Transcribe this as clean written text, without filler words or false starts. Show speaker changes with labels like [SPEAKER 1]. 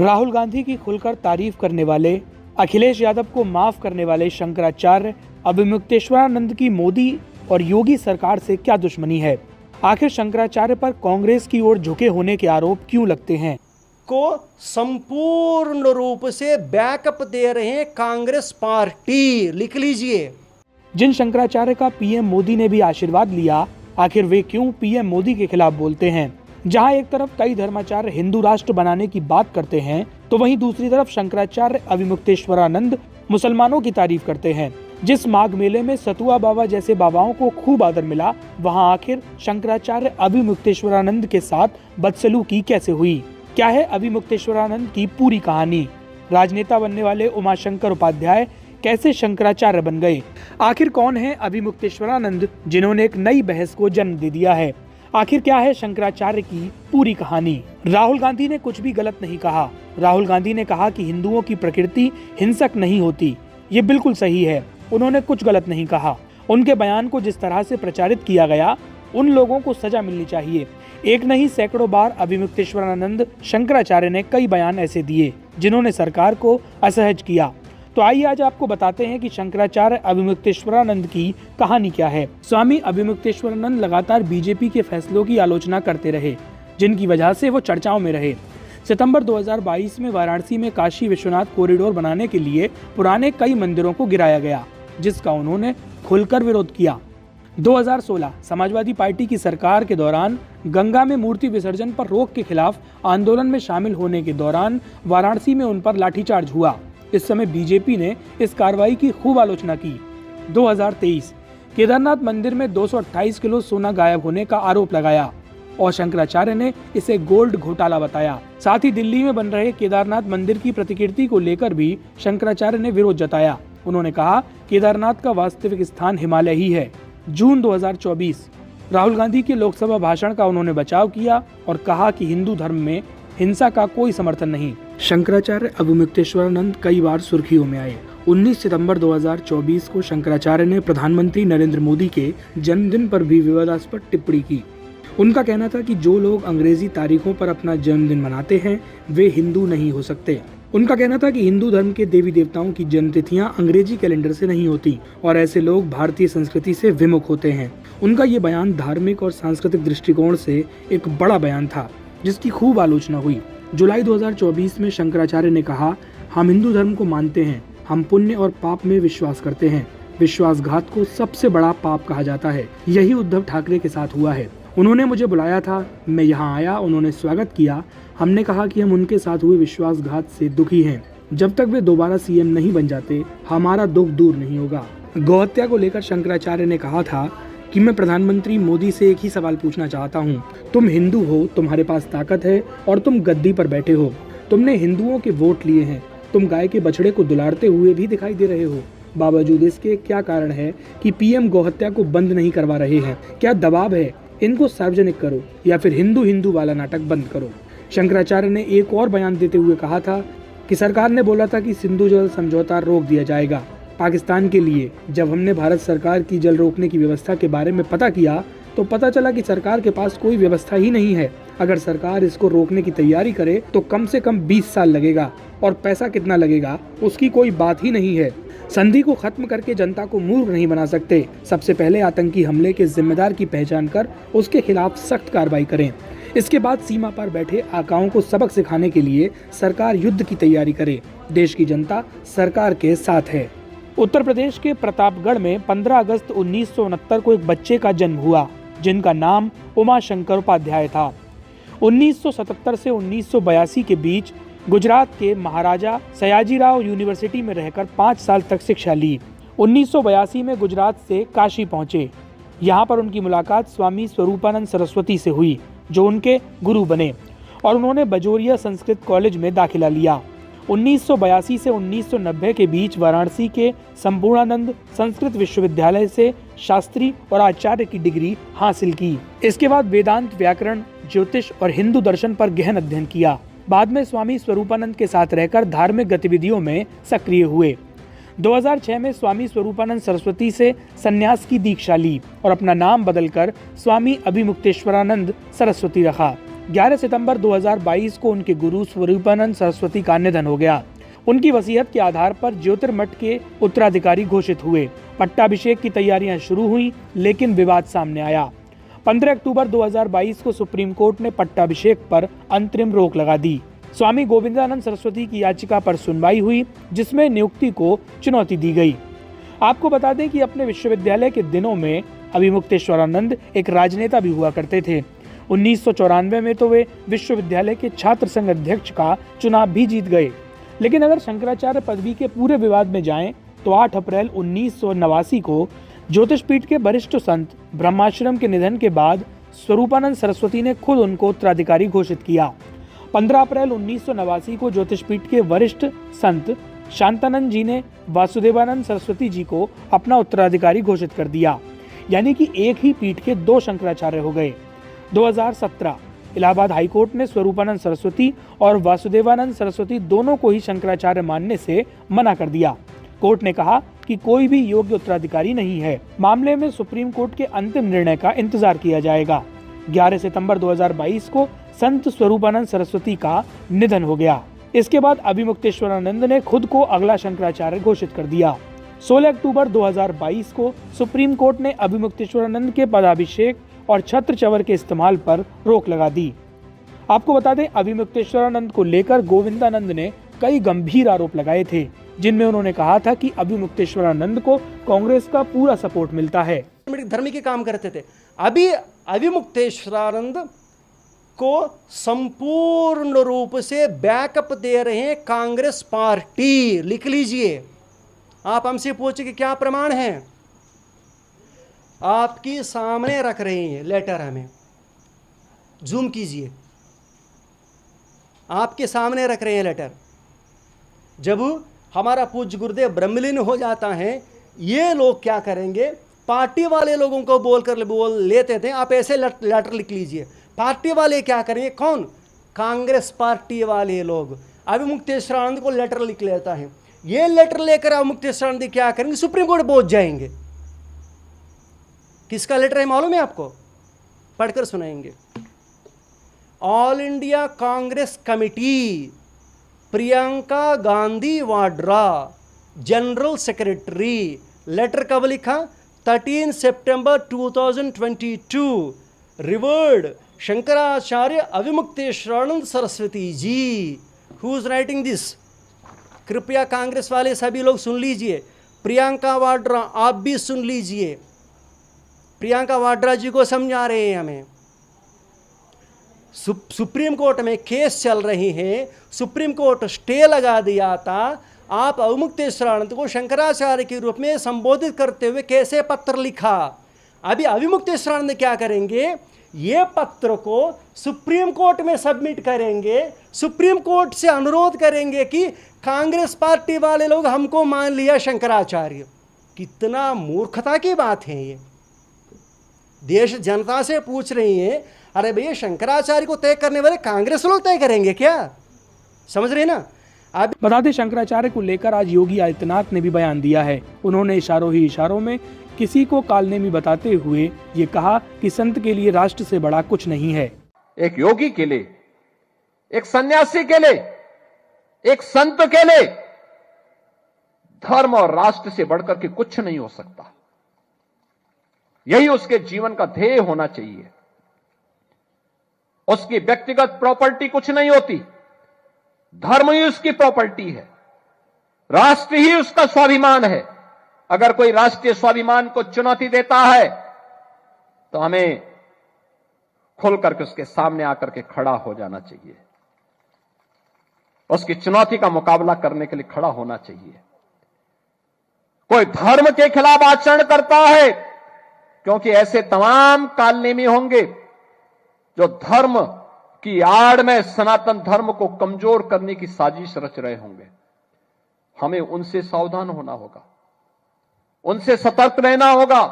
[SPEAKER 1] राहुल गांधी की खुलकर तारीफ करने वाले, अखिलेश यादव को माफ करने वाले शंकराचार्य अभिमुक्तेश्वरानंद की मोदी और योगी सरकार से क्या दुश्मनी है? आखिर शंकराचार्य पर कांग्रेस की ओर झुके होने के आरोप क्यों लगते हैं?
[SPEAKER 2] को संपूर्ण रूप से बैकअप दे रहे हैं कांग्रेस पार्टी, लिख लीजिए।
[SPEAKER 1] जिन शंकराचार्य का पीएम मोदी ने भी आशीर्वाद लिया, आखिर वे क्यों पीएम मोदी के खिलाफ बोलते हैं? जहां एक तरफ कई धर्माचार्य हिंदू राष्ट्र बनाने की बात करते हैं, तो वहीं दूसरी तरफ शंकराचार्य अभिमुक्तेश्वरानंद मुसलमानों की तारीफ करते हैं। जिस माघ मेले में सतुआ बाबा जैसे बाबाओं को खूब आदर मिला, वहां आखिर शंकराचार्य अभिमुक्तेश्वरानंद के साथ बदसलूकी कैसे हुई? क्या है अभिमुक्तेश्वरानंद की पूरी कहानी? राजनेता बनने वाले उमाशंकर उपाध्याय कैसे शंकराचार्य बन गए? आखिर कौन है अभिमुक्तेश्वरानंद, जिन्होंने एक नई बहस को जन्म दे दिया है? आखिर क्या है शंकराचार्य की पूरी कहानी? राहुल गांधी ने कुछ भी गलत नहीं कहा। राहुल गांधी ने कहा कि हिंदुओं की प्रकृति हिंसक नहीं होती। ये बिल्कुल सही है, उन्होंने कुछ गलत नहीं कहा। उनके बयान को जिस तरह से प्रचारित किया गया, उन लोगों को सजा मिलनी चाहिए। एक नहीं सैकड़ों बार अभिमुक्तेश्वरानंद शंकराचार्य ने कई बयान ऐसे दिए जिन्होंने सरकार को असहज किया। तो आइए आज आपको बताते हैं कि शंकराचार्य अभिमुक्तेश्वरानंद की कहानी क्या है। स्वामी अभिमुक्तेश्वरानंद लगातार बीजेपी के फैसलों की आलोचना करते रहे, जिनकी वजह से वो चर्चाओं में रहे। सितंबर 2022 में वाराणसी में काशी विश्वनाथ कॉरिडोर बनाने के लिए पुराने कई मंदिरों को गिराया गया, जिसका उन्होंने खुलकर विरोध किया। 2016 समाजवादी पार्टी की सरकार के दौरान गंगा में मूर्ति विसर्जन पर रोक के खिलाफ आंदोलन में शामिल होने के दौरान वाराणसी में उन पर लाठीचार्ज हुआ। इस समय बीजेपी ने इस कार्रवाई की खूब आलोचना की। 2023 केदारनाथ मंदिर में 228 किलो सोना गायब होने का आरोप लगाया और शंकराचार्य ने इसे गोल्ड घोटाला बताया। साथ ही दिल्ली में बन रहे केदारनाथ मंदिर की प्रतिकृति को लेकर भी शंकराचार्य ने विरोध जताया। उन्होंने कहा केदारनाथ का वास्तविक स्थान हिमालय ही है। जून 2024 राहुल गांधी के लोकसभा भाषण का उन्होंने बचाव किया और कहा कि हिंदू धर्म में हिंसा का कोई समर्थन नहीं। शंकराचार्य अभिमुक्तेश्वरानंद कई बार सुर्खियों में आए। 19 सितंबर 2024 को शंकराचार्य ने प्रधानमंत्री नरेंद्र मोदी के जन्मदिन पर भी विवादास्पद टिप्पणी की। उनका कहना था कि जो लोग अंग्रेजी तारीखों पर अपना जन्मदिन मनाते हैं, वे हिंदू नहीं हो सकते। उनका कहना था कि हिंदू धर्म के देवी देवताओं की जन्मतिथियां अंग्रेजी कैलेंडर से नहीं होती और ऐसे लोग भारतीय संस्कृति से विमुख होते हैं। उनका ये बयान धार्मिक और सांस्कृतिक दृष्टिकोण से एक बड़ा बयान था, जिसकी खूब आलोचना हुई। जुलाई 2024 में शंकराचार्य ने कहा, हम हिंदू धर्म को मानते हैं, हम पुण्य और पाप में विश्वास करते हैं। विश्वासघात को सबसे बड़ा पाप कहा जाता है। यही उद्धव ठाकरे के साथ हुआ है। उन्होंने मुझे बुलाया था, मैं यहाँ आया, उन्होंने स्वागत किया। हमने कहा कि हम उनके साथ हुए विश्वासघात से दुखी हैं। जब तक वे दोबारा सीएम नहीं बन जाते, हमारा दुख दूर नहीं होगा। गौहत्या को लेकर शंकराचार्य ने कहा था कि मैं प्रधानमंत्री मोदी से एक ही सवाल पूछना चाहता हूँ। तुम हिंदू हो, तुम्हारे पास ताकत है और तुम गद्दी पर बैठे हो। तुमने हिंदुओं के वोट लिए हैं। तुम गाय के बछड़े को दुलारते हुए भी दिखाई दे रहे हो। बावजूद इसके क्या कारण है कि पीएम गौहत्या को बंद नहीं करवा रहे हैं? क्या दबाव है? इनको सार्वजनिक करो या फिर हिंदू हिंदू वाला नाटक बंद करो। शंकराचार्य ने एक और बयान देते हुए कहा था कि सरकार ने बोला था कि सिंधु जल समझौता रोक दिया जाएगा पाकिस्तान के लिए। जब हमने भारत सरकार की जल रोकने की व्यवस्था के बारे में पता किया, तो पता चला कि सरकार के पास कोई व्यवस्था ही नहीं है। अगर सरकार इसको रोकने की तैयारी करे तो कम से कम 20 साल लगेगा और पैसा कितना लगेगा उसकी कोई बात ही नहीं है। संधि को खत्म करके जनता को मूर्ख नहीं बना सकते। सबसे पहले आतंकी हमले के जिम्मेदार की पहचान कर उसके खिलाफ सख्त कार्रवाई करें। इसके बाद सीमा पर बैठे आकाओं को सबक सिखाने के लिए सरकार युद्ध की तैयारी करे। देश की जनता सरकार के साथ है। उत्तर प्रदेश के प्रतापगढ़ में 15 अगस्त 1969 को एक बच्चे का जन्म हुआ, जिनका नाम उमाशंकर उपाध्याय था। 1977 से 1982 के बीच गुजरात के महाराजा सयाजीराव यूनिवर्सिटी में रहकर 5 साल तक शिक्षा ली। 1982 में गुजरात से काशी पहुंचे। यहाँ पर उनकी मुलाकात स्वामी स्वरूपानंद सरस्वती से हुई, जो उनके गुरु बने, और उन्होंने बजोरिया संस्कृत कॉलेज में दाखिला लिया। 1982 से 1990 के बीच वाराणसी के संपूर्णानंद संस्कृत विश्वविद्यालय से शास्त्री और आचार्य की डिग्री हासिल की। इसके बाद वेदांत, व्याकरण, ज्योतिष और हिंदू दर्शन पर गहन अध्ययन किया। बाद में स्वामी स्वरूपानंद के साथ रहकर धार्मिक गतिविधियों में सक्रिय हुए। 2006 में स्वामी स्वरूपानंद सरस्वती से संन्यास की दीक्षा ली और अपना नाम बदलकर स्वामी अभिमुक्तेश्वरानंद सरस्वती रखा। 11 सितंबर 2022 को उनके गुरु स्वरूपानंद सरस्वती का निधन हो गया। उनकी वसीयत के आधार पर ज्योतिर्मठ के उत्तराधिकारी घोषित हुए। पट्टाभिषेक की तैयारियां शुरू हुई, लेकिन विवाद सामने आया। 15 अक्टूबर 2022 को सुप्रीम कोर्ट ने पट्टाभिषेक पर अंतरिम रोक लगा दी। स्वामी गोविंदानंद सरस्वती की याचिका पर सुनवाई हुई, जिसमें नियुक्ति को चुनौती दी गई। आपको बता दें कि अपने विश्वविद्यालय के दिनों में अभिमुक्तेश्वरानंद एक राजनेता भी हुआ करते थे। 1994 में तो वे विश्वविद्यालय के छात्र संघ अध्यक्ष का चुनाव भी जीत गए। लेकिन अगर शंकराचार्य पदवी के पूरे विवाद में जाएं, तो 8 अप्रैल 1989 को ज्योतिष पीठ के वरिष्ठ संत ब्रह्माश्रम के निधन के बाद स्वरूपानंद सरस्वती ने खुद उनको उत्तराधिकारी घोषित किया। 15 अप्रैल 1989 को ज्योतिष पीठ के वरिष्ठ संत शांतानंद जी ने वासुदेवानंद सरस्वती जी को अपना उत्तराधिकारी घोषित कर दिया। यानी कि एक ही पीठ के 2 शंकराचार्य हो गए। 2017 इलाहाबाद हाईकोर्ट ने स्वरूपानंद सरस्वती और वासुदेवानंद सरस्वती दोनों को ही शंकराचार्य मानने से मना कर दिया। कोर्ट ने कहा कि कोई भी योग्य उत्तराधिकारी नहीं है। मामले में सुप्रीम कोर्ट के अंतिम निर्णय का इंतजार किया जाएगा। 11 सितंबर 2022 को संत स्वरूपानंद सरस्वती का निधन हो गया। इसके बाद अभिमुक्तेश्वरानंद ने खुद को अगला शंकराचार्य घोषित कर दिया। 16 अक्टूबर 2022 को सुप्रीम कोर्ट ने अभिमुक्तेश्वरानंद के पदाभिषेक और छत्र चवर के इस्तेमाल पर रोक लगा दी। आपको बता दें, अभिमुक्तेश्वरानंद को लेकर गोविंदानंद ने कई गंभीर आरोप लगाए थे, जिनमें उन्होंने कहा था कि अभिमुक्तेश्वरानंद को कांग्रेस का पूरा सपोर्ट मिलता है।
[SPEAKER 2] धर्म के काम करते थे। अभी अभिमुक्तेश्वरानंद को संपूर्ण रूप से बैकअप दे रहे हैं कांग्रेस पार्टी। लिख लीजिए। आप हमसे पूछे कि क्या प्रमाण है, आपकी सामने रख रहे हैं लेटर। हमें जूम कीजिए, आपके सामने रख रहे हैं लेटर। जब हमारा पूज्य गुरुदेव ब्रह्मलीन हो जाता है, ये लोग क्या करेंगे, पार्टी वाले लोगों को बोल लेते थे आप ऐसे लेटर लिख लीजिए। पार्टी वाले क्या करेंगे, कौन, कांग्रेस पार्टी वाले लोग अभिमुक्तेश्वरानंद को लेटर लिख लेता है। ये लेटर लेकर अभिमुक्तेश्वरानंद क्या करेंगे, सुप्रीम कोर्ट पहुंच जाएंगे। किसका लेटर है मालूम है आपको, पढ़कर सुनाएंगे। All India Congress committee, Priyanka Gandhi Vadra, general secretary. Letter कब लिखा, 13 सितंबर 2022। Revered Shankaracharya Avimukteshwaranand Saraswati ji. Who is writing this? कृपया कांग्रेस वाले सभी लोग सुन लीजिए। प्रियंका वाड्रा आप भी सुन लीजिए। प्रियंका वाड्रा जी को समझा रहे हैं हमें। सुप्रीम कोर्ट में केस चल रही है, सुप्रीम कोर्ट स्टे लगा दिया था। आप अभिमुक्तेश्वरानंद को शंकराचार्य के रूप में संबोधित करते हुए कैसे पत्र लिखा। अभी अभिमुक्तेश्वरानंद क्या करेंगे, ये पत्र को सुप्रीम कोर्ट में सबमिट करेंगे। सुप्रीम कोर्ट से अनुरोध करेंगे कि कांग्रेस पार्टी वाले लोग हमको मान लिया शंकराचार्य। कितना मूर्खता की बात है ये। देश जनता से पूछ रही है, अरे भैया शंकराचार्य को तय करने वाले कांग्रेस लोग तय करेंगे क्या? समझ रहे ना। अब
[SPEAKER 1] बता दें, शंकराचार्य को लेकर आज योगी आदित्यनाथ ने भी बयान दिया है। उन्होंने इशारों ही इशारों में किसी को कालनेमी बताते हुए ये कहा कि संत के लिए राष्ट्र से बड़ा कुछ नहीं है।
[SPEAKER 3] एक योगी के लिए, एक सन्यासी के लिए, एक संत के लिए धर्म और राष्ट्र से बढ़कर के कुछ नहीं हो सकता। यही उसके जीवन का ध्येय होना चाहिए। उसकी व्यक्तिगत प्रॉपर्टी कुछ नहीं होती, धर्म ही उसकी प्रॉपर्टी है, राष्ट्र ही उसका स्वाभिमान है। अगर कोई राष्ट्रीय स्वाभिमान को चुनौती देता है तो हमें खुल करके उसके सामने आकर के खड़ा हो जाना चाहिए, उसकी चुनौती का मुकाबला करने के लिए खड़ा होना चाहिए। कोई धर्म के खिलाफ आचरण करता है, क्योंकि ऐसे तमाम कालनेमी होंगे जो धर्म की आड़ में सनातन धर्म को कमजोर करने की साजिश रच रहे होंगे। हमें उनसे सावधान होना होगा, उनसे सतर्क रहना होगा।